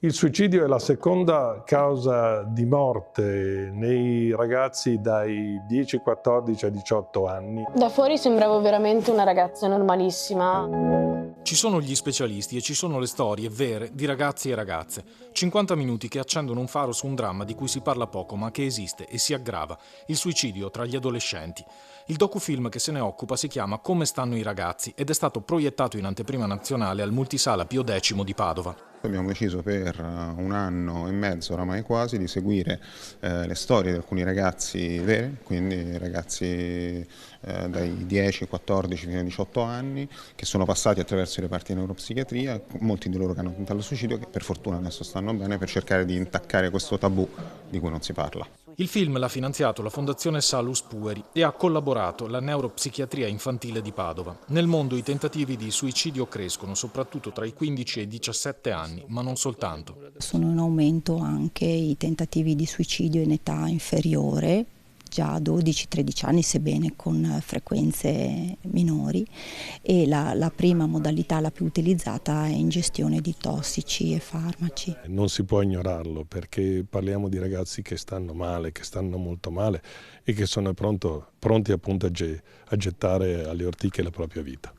Il suicidio è la seconda causa di morte nei ragazzi dai 10, 14 ai 18 anni. Da fuori sembravo veramente una ragazza normalissima. Ci sono gli specialisti e ci sono le storie vere di ragazzi e ragazze. 50 minuti che accendono un faro su un dramma di cui si parla poco ma che esiste e si aggrava, il suicidio tra gli adolescenti. Il docufilm che se ne occupa si chiama Come stanno i ragazzi ed è stato proiettato in anteprima nazionale al Multisala Pio X di Padova. Abbiamo deciso per un anno e mezzo oramai quasi di seguire le storie di alcuni ragazzi veri, quindi ragazzi dai 10, 14 fino ai 18 anni che sono passati attraverso i reparti di neuropsichiatria, molti di loro che hanno tentato il suicidio, che per fortuna adesso stanno bene, per cercare di intaccare questo tabù di cui non si parla. Il film l'ha finanziato la Fondazione Salus Pueri e ha collaborato la Neuropsichiatria Infantile di Padova. Nel mondo i tentativi di suicidio crescono, soprattutto tra i 15 e i 17 anni, ma non soltanto. Sono in aumento anche i tentativi di suicidio in età inferiore, già a 12-13 anni, sebbene con frequenze minori, e la prima modalità, la più utilizzata, è ingestione di tossici e farmaci. Non si può ignorarlo perché parliamo di ragazzi che stanno male, che stanno molto male e che sono pronti appunto a gettare alle ortiche la propria vita.